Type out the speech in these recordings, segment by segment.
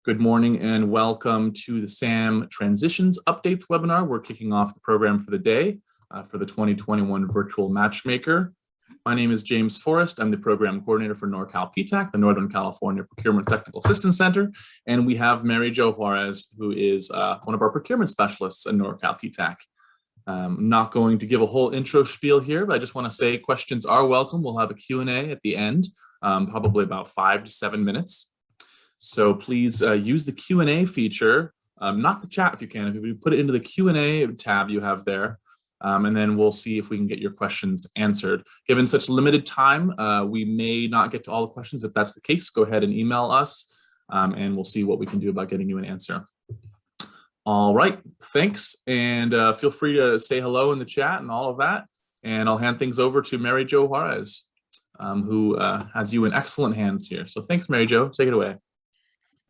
Good morning and welcome to the SAM Transitions Updates webinar. We're kicking off the program for the day for the 2021 Virtual Matchmaker. My name is James Forrest. I'm the program coordinator for Norcal PTAC, the Northern California Procurement Technical Assistance Center. And we have Mary Jo Juarez, who is one of our procurement specialists at Norcal PTAC. I'm not going to give a whole intro spiel here, but I just want to say questions are welcome. We'll have a Q&A at the end, probably about 5 to 7 minutes. So please use the Q&A feature, not the chat if you can. If you put it into the Q&A tab you have there, and then we'll see if we can get your questions answered. Given such limited time, we may not get to all the questions. If that's the case, go ahead and email us, and we'll see what we can do about getting you an answer. All right, thanks, and feel free to say hello in the chat and all of that. And I'll hand things over to Mary Jo Juarez, who has you in excellent hands here. So thanks, Mary Jo. Take it away.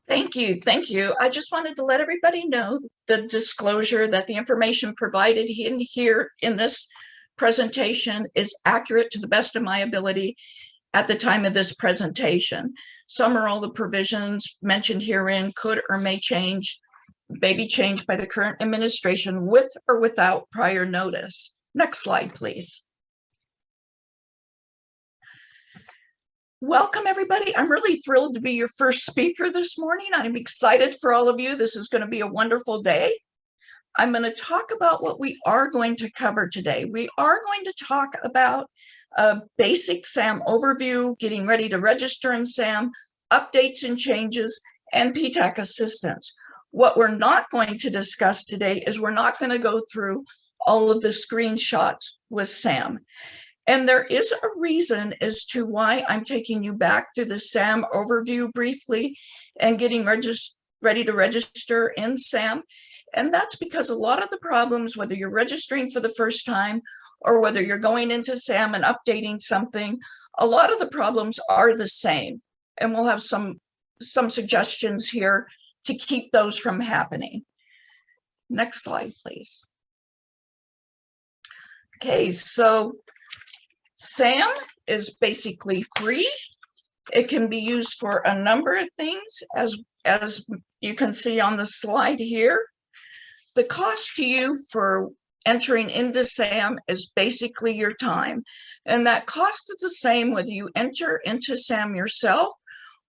Thank you. Thank you. I just wanted to let everybody know the disclosure that the information provided here in this presentation is accurate to the best of my ability at the time of this presentation. Some or all the provisions mentioned herein could or may be changed by the current administration with or without prior notice. Next slide, please. Welcome, everybody. I'm really thrilled to be your first speaker this morning. I'm excited for all of you. This is going to be a wonderful day. I'm going to talk about what we are going to cover today. We are going to talk about a basic SAM overview, getting ready to register in SAM, updates and changes, and PTAC assistance. What we're not going to discuss today is we're not going to go through all of the screenshots with SAM. And there is a reason as to why I'm taking you back to the SAM overview briefly and getting ready to register in SAM. And that's because a lot of the problems, whether you're registering for the first time or whether you're going into SAM and updating something, a lot of the problems are the same. And we'll have some suggestions here to keep those from happening. Next slide, please. Okay, so SAM is basically free. It can be used for a number of things, as you can see on the slide here. The cost to you for entering into SAM is basically your time. And that cost is the same whether you enter into SAM yourself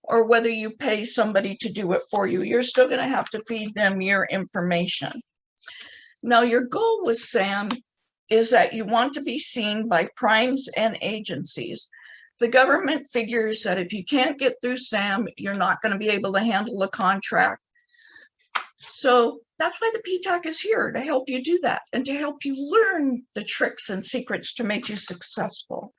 or whether you pay somebody to do it for you. You're still going to have to feed them your information. Now, your goal with SAM is that you want to be seen by primes and agencies. The government figures that if you can't get through SAM, you're not going to be able to handle a contract. So that's why the PTAC is here, to help you do that and to help you learn the tricks and secrets to make you successful.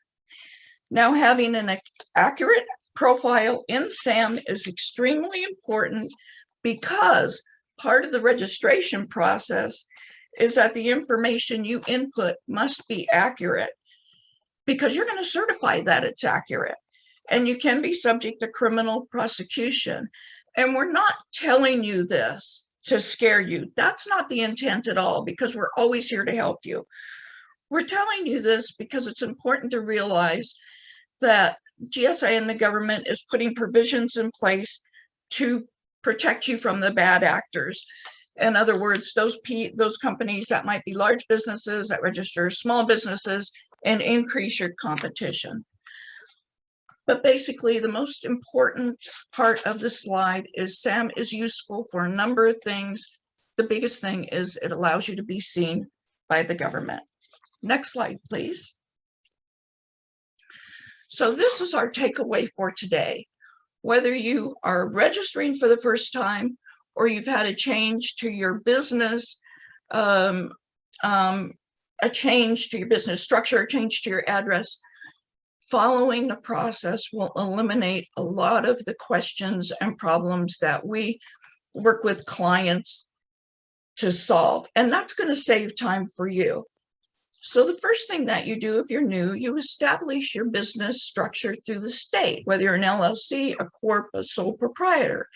Now, having an accurate profile in SAM is extremely important because part of the registration process is that the information you input must be accurate because you're going to certify that it's accurate, and you can be subject to criminal prosecution. And we're not telling you this to scare you. That's not the intent at all, because we're always here to help you. We're telling you this because it's important to realize that GSA and the government is putting provisions in place to protect you from the bad actors. In other words, those companies that might be large businesses that register small businesses and increase your competition. But basically, the most important part of the slide is SAM is useful for a number of things. The biggest thing is it allows you to be seen by the government. Next slide, please. So this is our takeaway for today. Whether you are registering for the first time or you've had a change to your business, a change to your business structure, a change to your address, following the process will eliminate a lot of the questions and problems that we work with clients to solve. And that's going to save time for you. So the first thing that you do if you're new, you establish your business structure through the state, whether you're an LLC, a corp, a sole proprietor.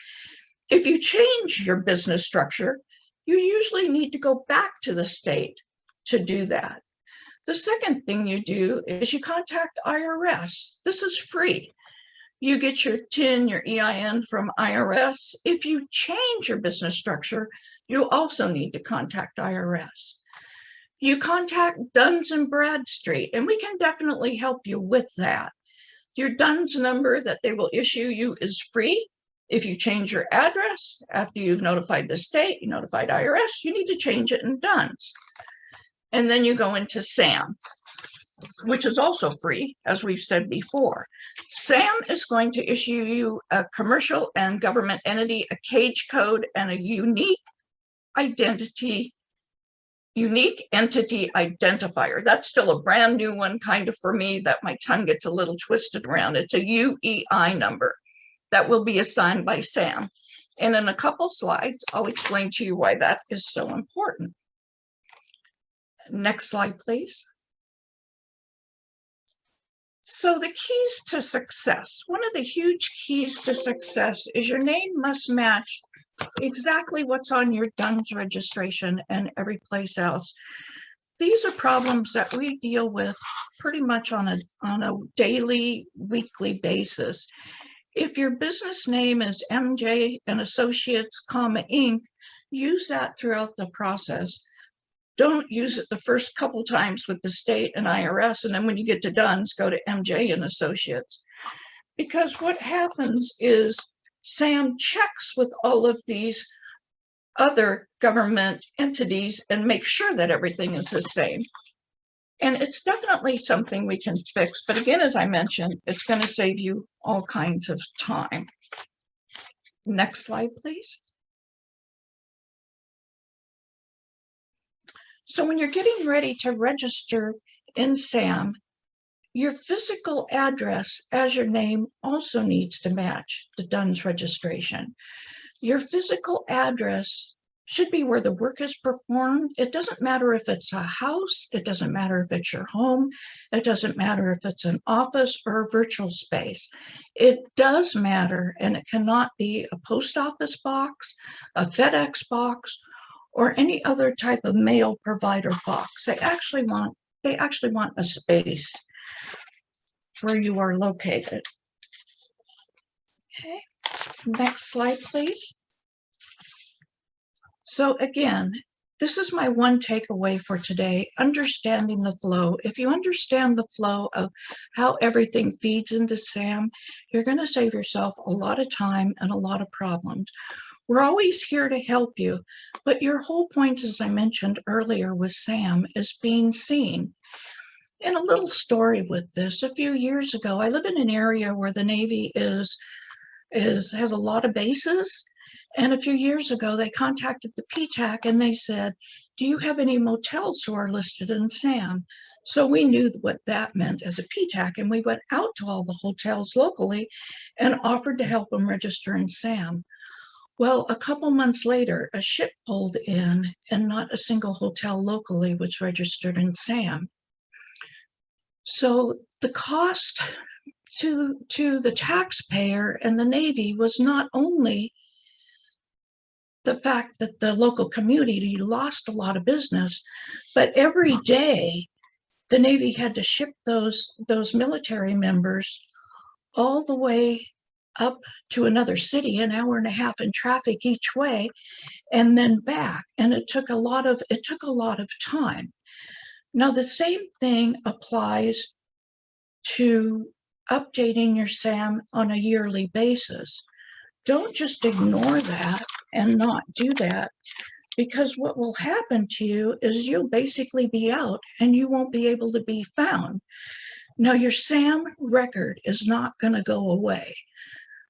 If you change your business structure, you usually need to go back to the state to do that. The second thing you do is you contact IRS. This is free. You get your TIN, your EIN from IRS. If you change your business structure, you also need to contact IRS. You contact Duns and Bradstreet, and we can definitely help you with that. Your DUNS number that they will issue you is free. If you change your address after you've notified the state, you notified IRS, you need to change it in DUNS. And then you go into SAM, which is also free, as we've said before. SAM is going to issue you a commercial and government entity, a cage code, and a unique entity identifier. That's still a brand new one, kind of for me, that my tongue gets a little twisted around. It's a UEI number that will be assigned by SAM. And in a couple slides, I'll explain to you why that is so important. Next slide, please. So the keys to success. One of the huge keys to success is your name must match exactly what's on your DUNS registration and every place else. These are problems that we deal with pretty much on a daily, weekly basis. If your business name is MJ and Associates, Inc., use that throughout the process. Don't use it the first couple times with the state and IRS, and then when you get to DUNS, go to MJ and Associates. Because what happens is SAM checks with all of these other government entities and make sure that everything is the same. And it's definitely something we can fix. But again, as I mentioned, it's going to save you all kinds of time. Next slide, please. So when you're getting ready to register in SAM, your physical address as your name also needs to match the DUNS registration. Your physical address should be where the work is performed. It doesn't matter if it's a house, it doesn't matter if it's your home, it doesn't matter if it's an office or a virtual space. It does matter, and it cannot be a post office box, a FedEx box, or any other type of mail provider box. They actually want a space where you are located. Okay, next slide, please. So again, this is my one takeaway for today, understanding the flow. If you understand the flow of how everything feeds into SAM, you're going to save yourself a lot of time and a lot of problems. We're always here to help you, but your whole point, as I mentioned earlier with SAM, is being seen. And a little story with this, a few years ago, I live in an area where the Navy has a lot of bases. And a few years ago, they contacted the PTAC and they said, do you have any motels who are listed in SAM? So we knew what that meant as a PTAC, and we went out to all the hotels locally and offered to help them register in SAM. Well, a couple months later, a ship pulled in and not a single hotel locally was registered in SAM. So the cost to the taxpayer and the Navy was not only the fact that the local community lost a lot of business, but every day the Navy had to ship those military members all the way up to another city, an hour and a half in traffic each way, and then back. And it took a lot of time. Now, the same thing applies to updating your SAM on a yearly basis. Don't just ignore that and not do that, because what will happen to you is you'll basically be out and you won't be able to be found. Now, your SAM record is not going to go away.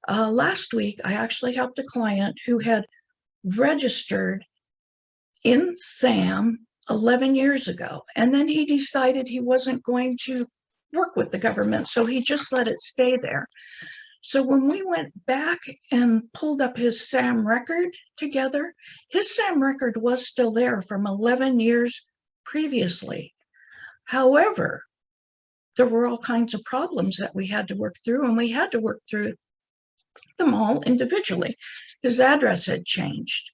Last week, I actually helped a client who had registered in SAM 11 years ago, and then he decided he wasn't going to work with the government, so he just let it stay there. So when we went back and pulled up his SAM record together, his SAM record was still there from 11 years previously. However, there were all kinds of problems that we had to work through, and we had to work through them all individually. His address had changed.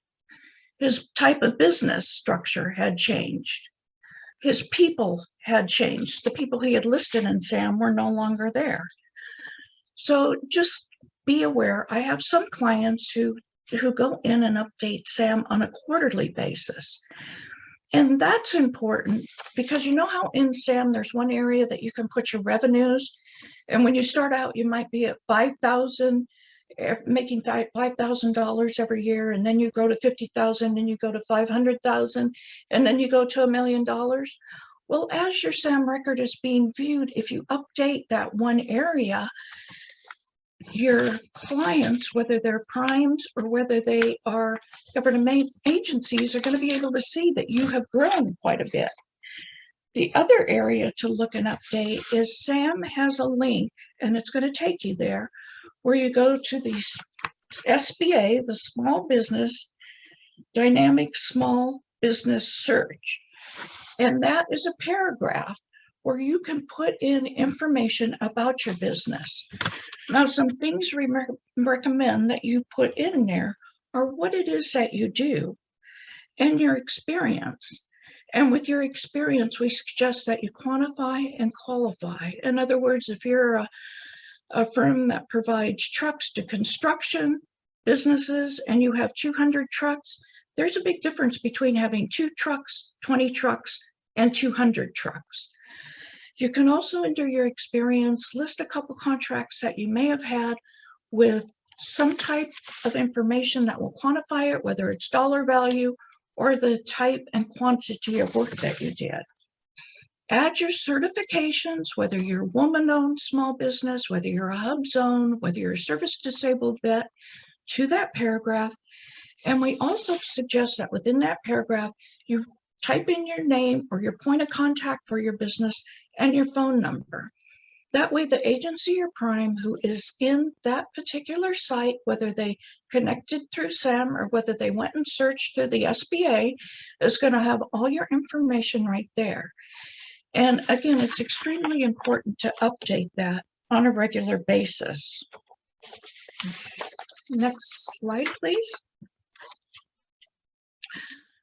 His type of business structure had changed. His people had changed. The people he had listed in SAM were no longer there. So just be aware, I have some clients who go in and update SAM on a quarterly basis. And that's important because you know how in SAM there's one area that you can put your revenues. And when you start out, you might be at 5,000, making $5,000 every year, and then you go to 50,000, and you go to 500,000, and then you go to $1 million. Well, as your SAM record is being viewed, if you update that one area, your clients, whether they're primes or whether they are government agencies, are going to be able to see that you have grown quite a bit. The other area to look and update is SAM has a link, and it's going to take you there, where you go to the SBA, the Small Business Dynamic Small Business Search. And that is a paragraph where you can put in information about your business. Now, some things we recommend that you put in there are what it is that you do and your experience. And with your experience, we suggest that you quantify and qualify. In other words, if you're a firm that provides trucks to construction businesses and you have 200 trucks, there's a big difference between having 2 trucks, 20 trucks, and 200 trucks. You can also, under your experience, list a couple contracts that you may have had with some type of information that will quantify it, whether it's dollar value or the type and quantity of work that you did. Add your certifications, whether you're woman-owned small business, whether you're a hub zone, whether you're a service-disabled vet, to that paragraph. And we also suggest that within that paragraph, you type in your name or your point of contact for your business and your phone number. That way, the agency or prime who is in that particular site, whether they connected through SAM or whether they went and searched through the SBA, is going to have all your information right there. And again, it's extremely important to update that on a regular basis. Next slide, please.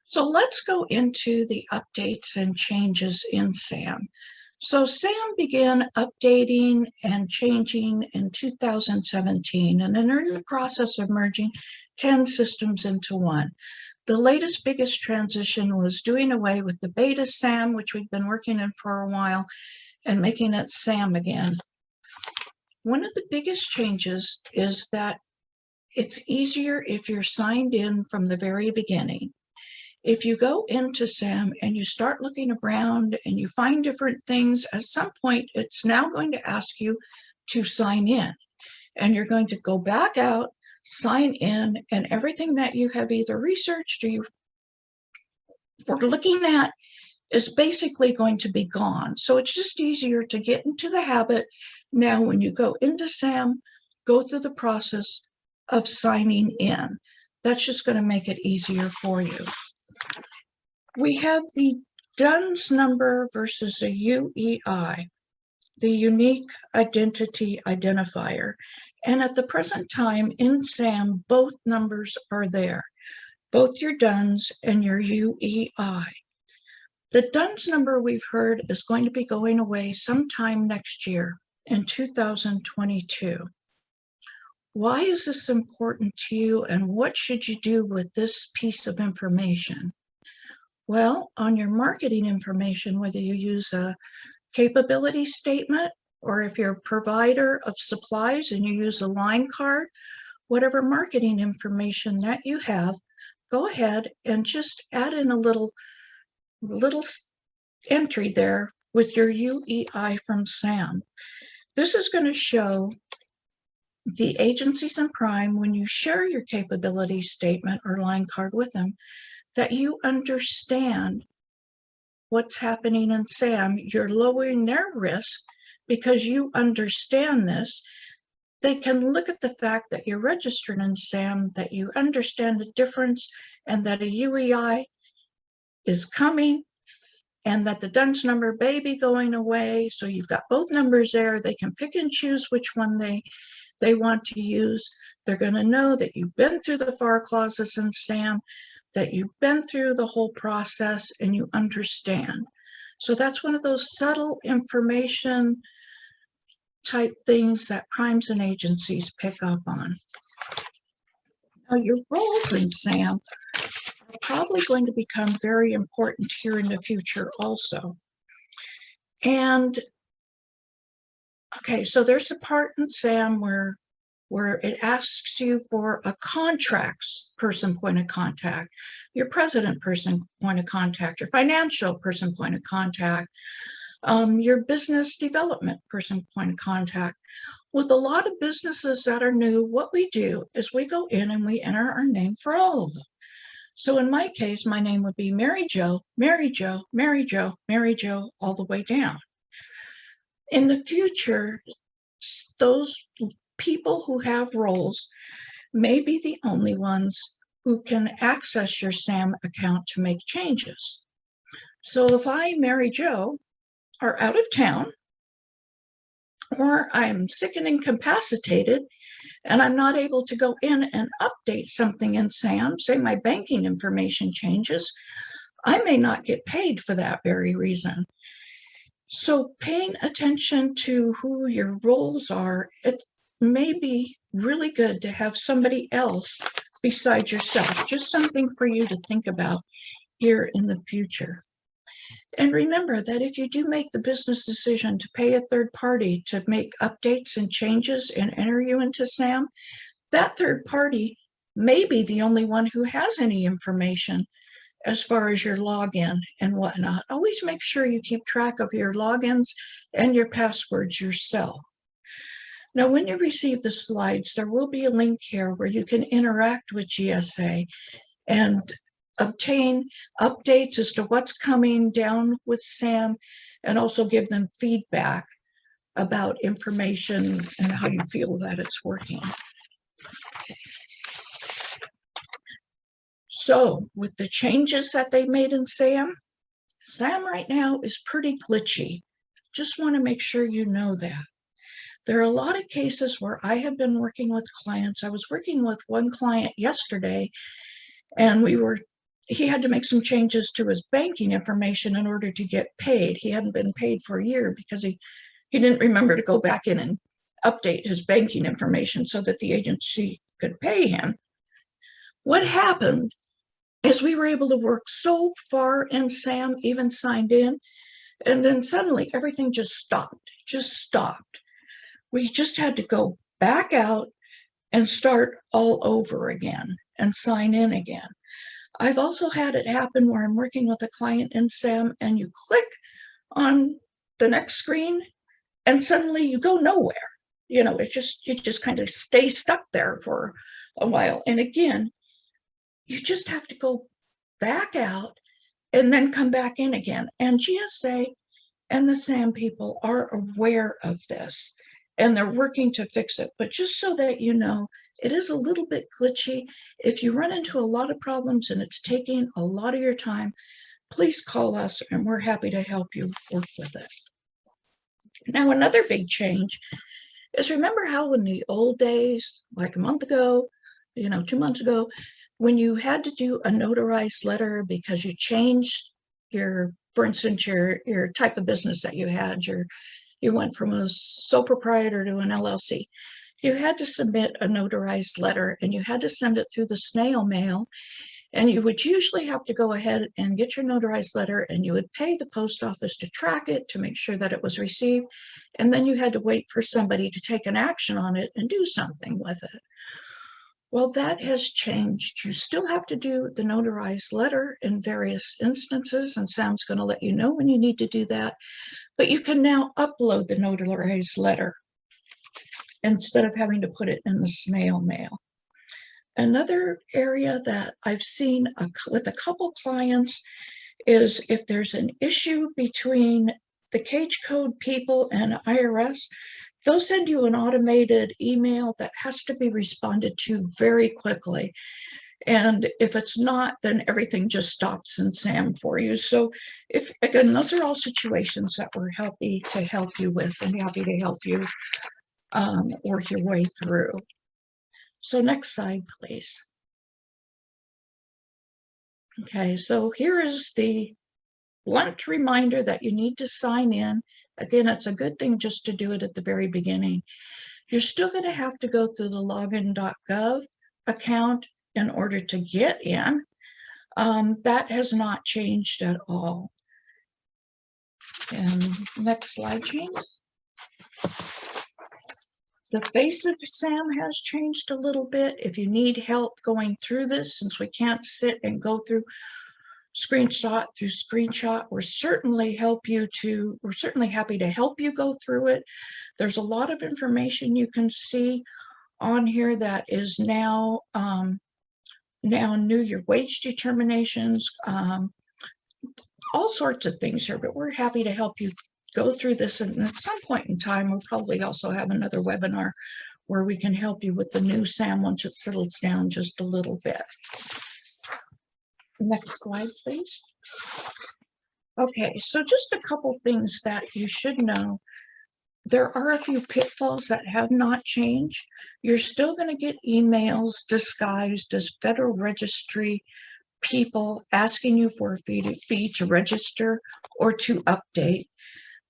So let's go into the updates and changes in SAM. So SAM began updating and changing in 2017, and then they're in the process of merging 10 systems into one. The latest, biggest transition was doing away with the beta SAM, which we've been working in for a while, and making it SAM again. One of the biggest changes is that it's easier if you're signed in from the very beginning. If you go into SAM and you start looking around and you find different things, at some point, it's now going to ask you to sign in. And you're going to go back out, sign in, and everything that you have either researched or you were looking at is basically going to be gone. So it's just easier to get into the habit now when you go into SAM, go through the process of signing in. That's just going to make it easier for you. We have the DUNS number versus a UEI, the Unique Identity Identifier. And at the present time in SAM, both numbers are there, both your DUNS and your UEI. The DUNS number we've heard is going to be going away sometime next year in 2022. Why is this important to you, and what should you do with this piece of information? Well, on your marketing information, whether you use a capability statement or if you're a provider of supplies and you use a line card, whatever marketing information that you have, go ahead and just add in a little entry there with your UEI from SAM. This is going to show the agencies and prime, when you share your capability statement or line card with them, that you understand what's happening in SAM. You're lowering their risk because you understand this. They can look at the fact that you're registered in SAM, that you understand the difference, and that a UEI is coming, and that the DUNS number may be going away. So you've got both numbers there. They can pick and choose which one they want to use. They're going to know that you've been through the FAR clauses in SAM, that you've been through the whole process and you understand. So that's one of those subtle information type things that primes and agencies pick up on. Now, your roles in SAM are probably going to become very important here in the future also. And okay, so there's the part in SAM where it asks you for a contracts person point of contact, your president person point of contact, your financial person point of contact, your business development person point of contact. With a lot of businesses that are new, what we do is we go in and we enter our name for all of them. So in my case, my name would be Mary Jo, Mary Jo, Mary Jo, Mary Jo, all the way down. In the future, those people who have roles may be the only ones who can access your SAM account to make changes. So if I, Mary Jo, are out of town, or I'm sick and incapacitated, and I'm not able to go in and update something in SAM, say my banking information changes, I may not get paid for that very reason. So paying attention to who your roles are, it may be really good to have somebody else besides yourself, just something for you to think about here in the future. And remember that if you do make the business decision to pay a third party to make updates and changes and enter you into SAM, that third party may be the only one who has any information as far as your login and whatnot. Always make sure you keep track of your logins and your passwords yourself. Now, when you receive the slides, there will be a link here where you can interact with GSA and obtain updates as to what's coming down with SAM, and also give them feedback about information and how you feel that it's working. So with the changes that they made in SAM right now is pretty glitchy. Just want to make sure you know that. There are a lot of cases where I have been working with clients. I was working with one client yesterday, and he had to make some changes to his banking information in order to get paid. He hadn't been paid for a year because he didn't remember to go back in and update his banking information so that the agency could pay him. What happened is we were able to work so far in SAM, even signed in, and then suddenly everything just stopped. We just had to go back out and start all over again and sign in again. I've also had it happen where I'm working with a client in SAM and you click on the next screen and suddenly you go nowhere. You know, you just kind of stay stuck there for a while. And again, you just have to go back out and then come back in again. And GSA and the SAM people are aware of this and they're working to fix it. But just so that you know, it is a little bit glitchy. If you run into a lot of problems and it's taking a lot of your time, please call us and we're happy to help you work with it. Now, another big change is, remember how in the old days, like a month ago, 2 months ago, when you had to do a notarized letter because you changed for instance, your type of business that you had, you went from a sole proprietor to an LLC, you had to submit a notarized letter and you had to send it through the snail mail. And you would usually have to go ahead and get your notarized letter and you would pay the post office to track it to make sure that it was received. And then you had to wait for somebody to take an action on it and do something with it. Well, that has changed. You still have to do the notarized letter in various instances, and SAM's going to let you know when you need to do that. But you can now upload the notarized letter instead of having to put it in the snail mail. Another area that I've seen with a couple clients is if there's an issue between the Cage Code people and IRS, they'll send you an automated email that has to be responded to very quickly. And if it's not, then everything just stops in SAM for you. So again, those are all situations that we're happy to help you with and happy to help you work your way through. So next slide, please. Okay, so here is the blunt reminder that you need to sign in Again, it's a good thing just to do it at the very beginning. You're still going to have to go through the login.gov account in order to get in. That has not changed at all. And next slide, James. The face of SAM has changed a little bit. If you need help going through this, since we can't sit and go through screenshot through screenshot, we're certainly happy to help you go through it. There's a lot of information you can see on here that is now new, your wage determinations, all sorts of things here, but we're happy to help you go through this. And at some point in time, we'll probably also have another webinar where we can help you with the new SAM once it settles down just a little bit. Next slide, please. Okay, so just a couple things that you should know. There are a few pitfalls that have not changed. You're still going to get emails disguised as Federal Registry people asking you for a fee to register or to update.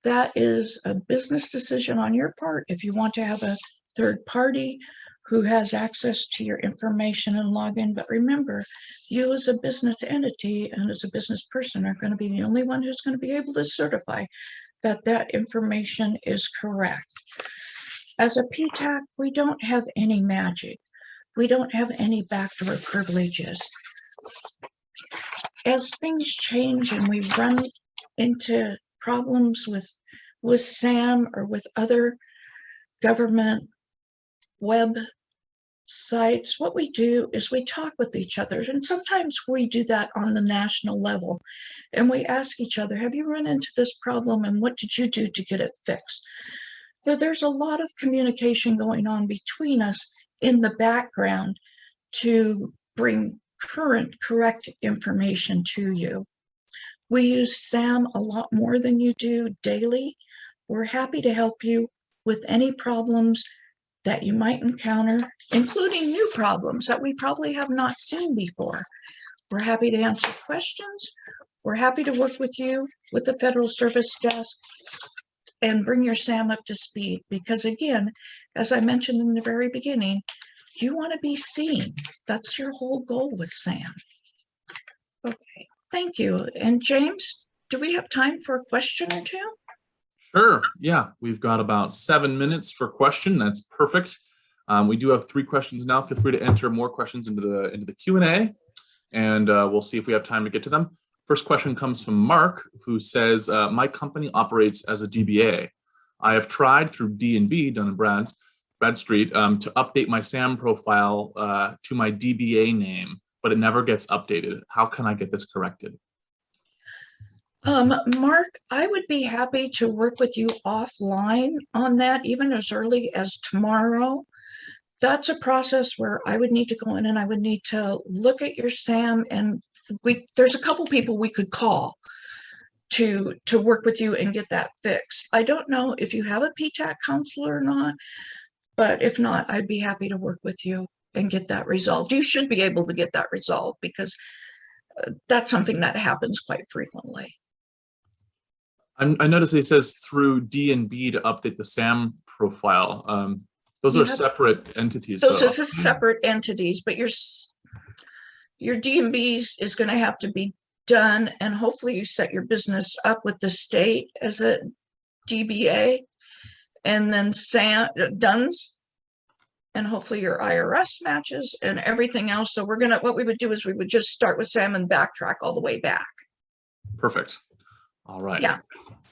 That is a business decision on your part. If you want to have a third party who has access to your information and login, but remember, you as a business entity and as a business person are going to be the only one who's going to be able to certify that that information is correct. As a PTAC, we don't have any magic. We don't have any backdoor privileges. As things change and we run into problems with SAM or with other government web sites, what we do is we talk with each other, and sometimes we do that on the national level, and we ask each other, have you run into this problem and what did you do to get it fixed? So there's a lot of communication going on between us in the background to bring correct information to you. We use SAM a lot more than you do daily. We're happy to help you with any problems that you might encounter, including new problems that we probably have not seen before. We're happy to answer questions. We're happy to work with you with the Federal Service Desk and bring your SAM up to speed. Because again, as I mentioned in the very beginning, you want to be seen. That's your whole goal with SAM. Okay, thank you. And James, do we have time for a question or two? Sure. Yeah, we've got about 7 minutes for question. That's perfect. We do have 3 questions now. Feel free to enter more questions into the Q&A, and we'll see if we have time to get to them. First question comes from Mark, who says, my company operates as a DBA. I have tried through D&B, Dun & Bradstreet, to update my SAM profile to my DBA name, but it never gets updated. How can I get this corrected? Mark, I would be happy to work with you offline on that, even as early as tomorrow. That's a process where I would need to go in and I would need to look at your SAM, and there's a couple people we could call to work with you and get that fixed. I don't know if you have a PTAC counselor or not, but if not, I'd be happy to work with you and get that resolved. You should be able to get that resolved because that's something that happens quite frequently. I noticed it says through D&B to update the SAM profile. Those are separate entities. Those are separate entities, but your D&B's is going to have to be done, and hopefully you set your business up with the state as a DBA, and then DUNS, and hopefully your IRS matches and everything else. So what we would do is we would just start with SAM and backtrack all the way back. Perfect. All right. Yeah.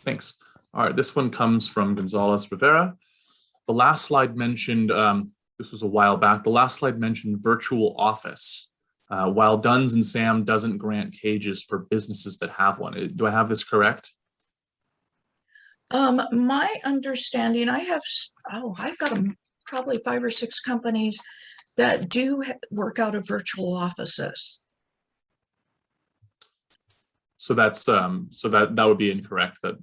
Thanks. All right. This one comes from Gonzalez Rivera. The last slide mentioned, this was a while back, the last slide mentioned virtual office, while DUNS and SAM doesn't grant cages for businesses that have one. Do I have this correct? My understanding, I've got probably 5 or 6 companies that do work out of virtual offices. So that's that would be incorrect. That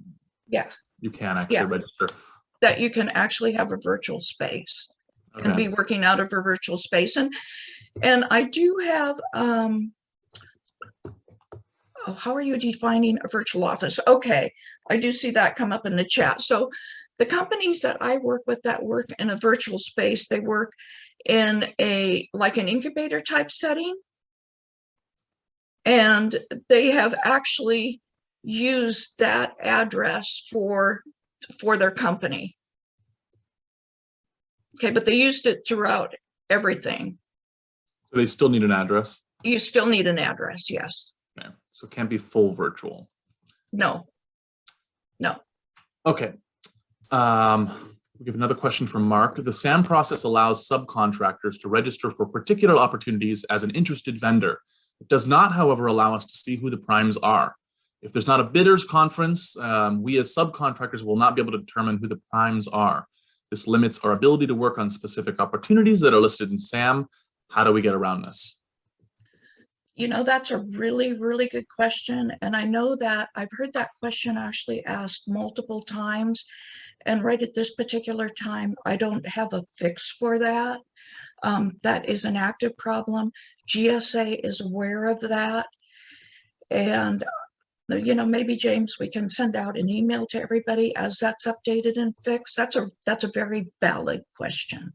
you can actually register. That you can actually have a virtual space and be working out of a virtual space, and I do have oh, how are you defining a virtual office? Okay, I do see that come up in the chat. So the companies that I work with that work in a virtual space, they work in like an incubator type setting. And they have actually used that address for their company. Okay, but they used it throughout everything. So they still need an address? You still need an address, yes. Okay, so it can't be full virtual. No. Okay. We have another question from Mark. The SAM process allows subcontractors to register for particular opportunities as an interested vendor. It does not, however, allow us to see who the primes are. If there's not a bidders conference, we as subcontractors will not be able to determine who the primes are. This limits our ability to work on specific opportunities that are listed in SAM. How do we get around this? You know, that's a really, really good question. And I know that I've heard that question actually asked multiple times. And right at this particular time, I don't have a fix for that. That is an active problem. GSA is aware of that. And, you know, maybe James, we can send out an email to everybody as that's updated and fixed. That's a very valid question.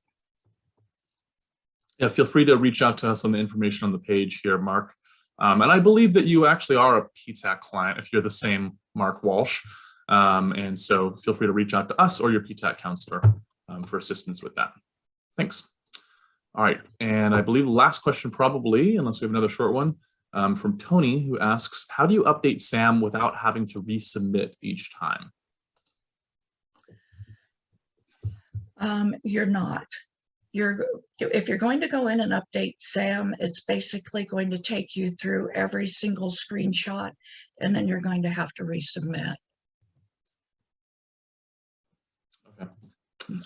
Yeah, feel free to reach out to us on the information on the page here, Mark. And I believe that you actually are a PTAC client if you're the same Mark Walsh. And so feel free to reach out to us or your PTAC counselor for assistance with that. Thanks. All right, and I believe the last question probably, unless we have another short one, from Tony, who asks, how do you update SAM without having to resubmit each time? You're not. If you're going to go in and update SAM, it's basically going to take you through every single screenshot, and then you're going to have to resubmit. Okay.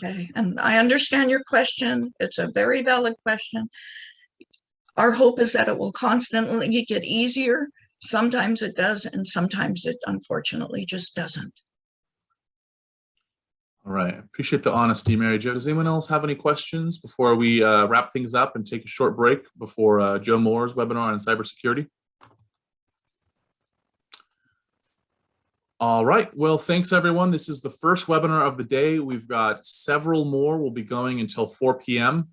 Okay, and I understand your question. It's a very valid question. Our hope is that it will constantly get easier. Sometimes it does, and sometimes it unfortunately just doesn't. All right, appreciate the honesty, Mary Jo. Does anyone else have any questions before we wrap things up and take a short break before Joe Moore's webinar on cybersecurity? All right, well, thanks everyone. This is the first webinar of the day. We've got several more. We'll be going until 4 p.m.